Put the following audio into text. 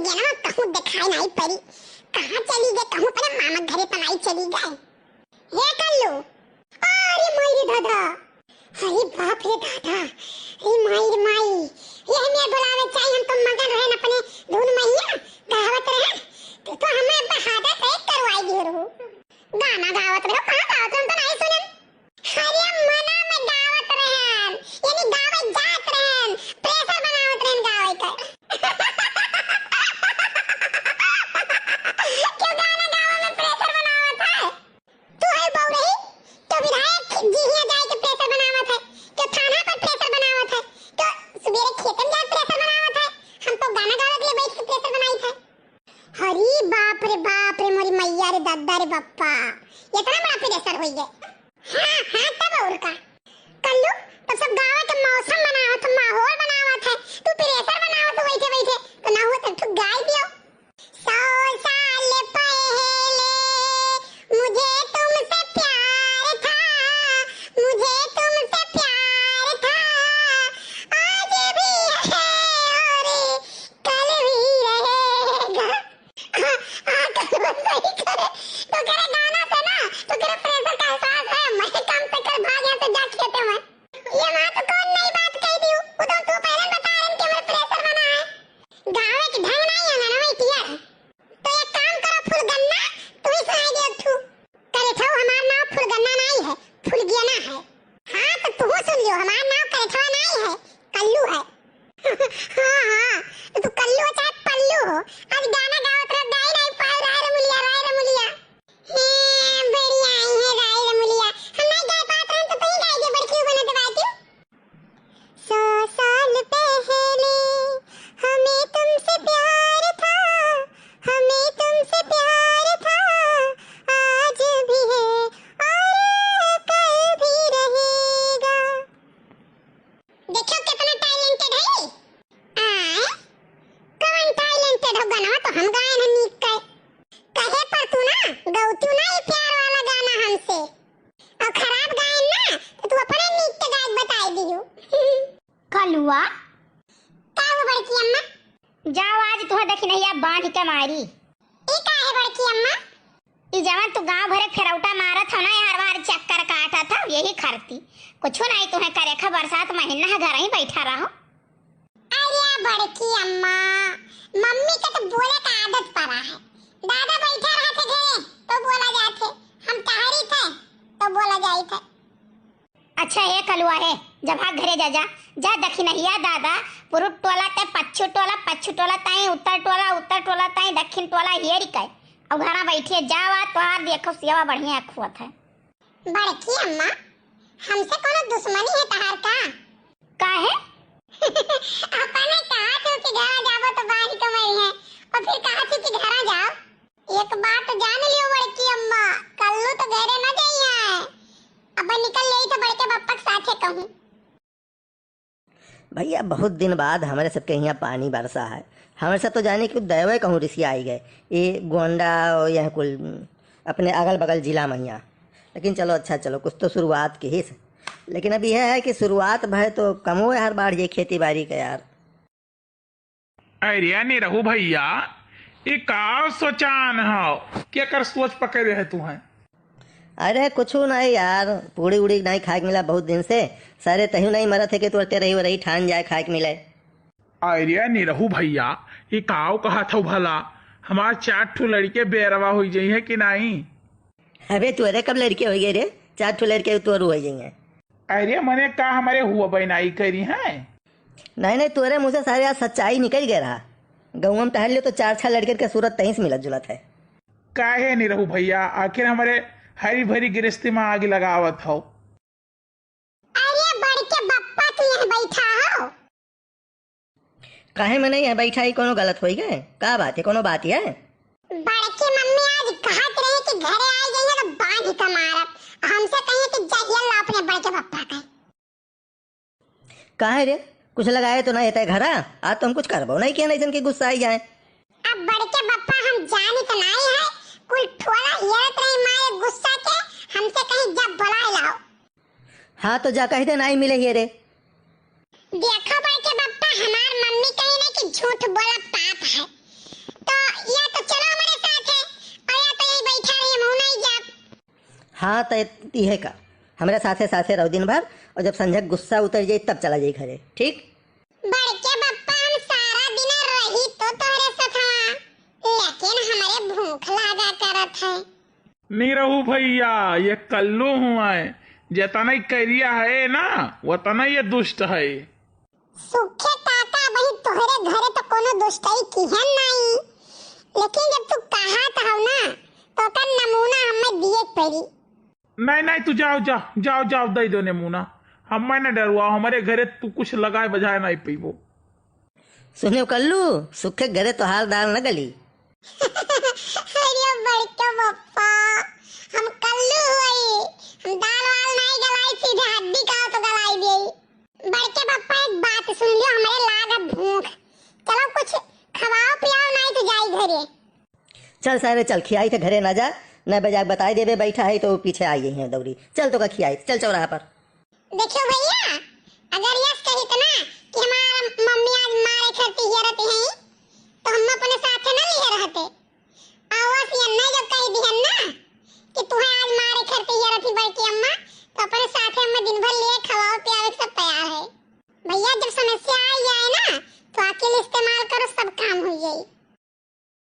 गया ना, कहूँ दिखाई नहीं पड़ी। कहाँ चली गई, कहूँ पर मामा घरे पर नहीं चली गए। ये कल्लू, अरे माई दादा, अरे बाप रे दादा, अरे माई, ये हमें बुलावे चाहिए, हम तो मगन रहे अपने धुन मैया गावत रहे, तो हमें बहादुर से करवाई दी रहू। गाना गावत रहे, कहाँ गावत रहे, तो नहीं सुनन। अरे मना में गावत रहे, यानी गावे जात रहे, प्रेशर बनावत रहे गावे का। क्यों गाना गावे में प्रेशर बनावत है? तू है बहु रही, तो विधायक जीहिया जाए के प्रेशर बनावत है, तो थाना पर प्रेशर बनावत है, तो सुबेरे खेतन जाए प्रेशर बनावत है, हम तो गाना गावत ले बैठ के प्रेशर बनाई थे। हरी बाप रे मोरी मैया रे दादा रे बाप्पा, इतना बड़ा प्रेशर हो गया। हाँ तब और का कल्लू, तो सब गाँव के मौसम बनावत, माहौल बनावत है, तू प्रेशर बनावत बैठे तो ना हुआ तो तू गाय दियो। 100 साल पहले मुझे तुमसे प्यार था, मुझे तुमसे प्यार था, आज भी है और कल भी रहेगा। सही करे तो करे गाना से ना, तो करे प्रेशर का एहसास है। मैं काम से कर भाग यहाँ से जा खेते में, ये माँ तो कौन नई बात कह दी, वो तो तू पहले बता रहे कि मेरा प्रेशर बना है। गाँव के ढंग नहीं है ना वही टियर, तो एक काम करो फुलगन्ना, तू ही सुनाई दे तू करे छो, हमारा नाम फुलगन्ना नहीं है, फुलगियाना है। हाँ तो तू सुन लियो, हमारा नाम करेठवा नहीं है, कल्लू है। हाँ तो तू कल्लू हो चाहे पल्लू हो, आज गाना गावत रह, गाई नहीं पाए राय रमुलिया बढ़िया आई है राय रमुलिया, हम नहीं गा पाते हैं तो तू ही गाई दे, बड़की बना दे बाजू। 100 साल पहले हमें तुमसे प्यार था, हमें तुमसे प्यार था, आज भी है और कल भी रहेगा। देखो कितना टैलेंटेड है, कौन टैलेंटेड हो गाना तो हम गाए ना नीक कहे पर तू ना गौतू ना ये प्यार वाला गाना हमसे, और खराब गाए ना तो तू अपने नीक के गाय बताई दियो। कलुआ का वो बड़की अम्मा, जाओ आज तुह देखी नहीं आ बांध के मारी। ई का है बड़की अम्मा? ई जवन तू गांव भरे फेरौटा मारत हो ना, हर बार चक्कर काटा था, यही करती कुछ नहीं तुम्हें करे खा, बरसात महीना है घर ही बैठा रहो। अरे बड़की अम्मा, मम्मी का तो बोले का आदत पड़ा है, दादा बैठा रहा थे घरे तो बोला जाते, हम टहरी थे तो बोला जाई थे। अच्छा ये कलुआ है, जब हाँ घरे जा दखी नहीं आ दादा, पुरुष टोला ते पच्छु टोला ताई उत्तर टोला ताई दक्षिण टोला हेरी कई, अब घरा बैठिए जावा तो आर देखो सेवा बढ़िया खुआत है। बड़की अम्मा, हमसे कोनो दुश्मनी है तहार का? काहे? अपने कहा थे कि घर जाबो तो बाहर कमाई है, और फिर कहा थी कि घर जाओ। एक बात तो जान लियो बड़की अम्मा, कल्लू तो घरे न जाइए, अब निकल ले तो बड़के पापा के साथे कहूं। भैया बहुत दिन बाद हमारे सबके यहाँ पानी बरसा है, हमारे साथ तो जाने कि दैवे कहूँ ऋषि आई गए, ये गोंडा और यह कुल अपने अगल बगल जिला में यहाँ। लेकिन चलो अच्छा, चलो कुछ तो शुरुआत की ही, लेकिन अभी यह है कि शुरुआत भय तो कम हो हर बार ये खेती बाड़ी का यार। अरे नहीं रहू भैया, ये का सोचान हो, क्या कर सोच पकड़े है तू है? अरे कुछ नहीं यार, पूड़ी उड़ी नहीं खाए के मिला बहुत दिन से, सारे तही नहीं मरा थे कि तू रही ठान जाए खाए के मिले। अरे नहीं रहू भैया, ये काव कहा था भला, हमार 4 ठो लड़के बेरवा हो जाई है कि नहीं? अबे तू अरे कब लड़के हो गए रे, 4 ठो लड़के तो हो जाएंगे। अरे मने का हमारे हुआ बनाई करी है? नहीं तोरे मुँह से सारे आज सच्चाई निकल गया रहा, गाँव में टहल लियो तो 4-6 लड़के के सूरत तहीं से मिलत जुलत है। काहे नहीं रहू भैया, आखिर हमारे हरी भरी गृहस्थी में आग लगावत हो। अरे बड़के बप्पा तू यहाँ बैठा हो? काहे में नहीं है बैठा, ही कोनो गलत हो गए, का बात है, कोनो बात है? बड़के मम्मी आज कहत रहे कि घरे आ जाइए तो बांध के मारब, हमसे कहिए कि जाइए ला अपने बड़के बप्पा का। काहे रे, कुछ लगाए तो नहीं है घरा, आज तो हम कुछ करबो नहीं किया, नहीं कि गुस्सा आई जाए। अब बड़के बप्पा हम जानी तो नहीं है, कुल ठोला हेरत रही मारे गुस्सा के, हमसे कहीं जब बुला लाओ। हाँ तो जा कह दे नहीं मिले ही रे। देखो बड़के बप्पा, हमार मम्मी कही ना कि झूठ बोला पाप है, हाँ तो इहे का हमारे साथे साथे रहो दिन भर, और जब संझा गुस्सा उतर जाई तब चला जाई घरे, ठीक? बड़के बप्पा हम सारा दिन रही तो तोहरे साथवा, लेकिन हमारे भूख लागा करत है। निरहू भैया ये कल्लू हुआ है, जितना करिया है ना उतना ये दुष्ट है। सुखे काका वही तोहरे घरे तो कोनो दुष्टई किहन नहीं, लेकिन जब तू कहत हव ना तो का नमूना हमें दिए पड़ी। नहीं तू जाओ जाओ जाओ जाओ दे दो नमूना, हमें न डरुआ, हमारे घरे तू कुछ लगाए बजाए नहीं पीबो। सुनियो कल्लू, सुखे घरे तो हाल दाल न गली। अरे बड़के बप्पा हम कल्लू हुई, हम दाल वाल नहीं गलाई, सीधे हड्डी का तो गलाई दी। बड़के बप्पा एक बात सुन लियो, हमारे लागा भूख, चलो कुछ खवाओ पिलाओ नहीं तो जाई घरे। चल सारे चल, खियाई थे घरे ना जा, न बजा बताई देवे बैठा है तो पीछे आई है दौड़ी, चल तो का खियाई, चल चौराहा पर। देखो भैया, अगर यस कही तो ना कि हमारा मम्मी आज मारे करती है रहती हैं, तो हम अपने साथ न लिए रहते। आवास ये नहीं जब कही दिहन ना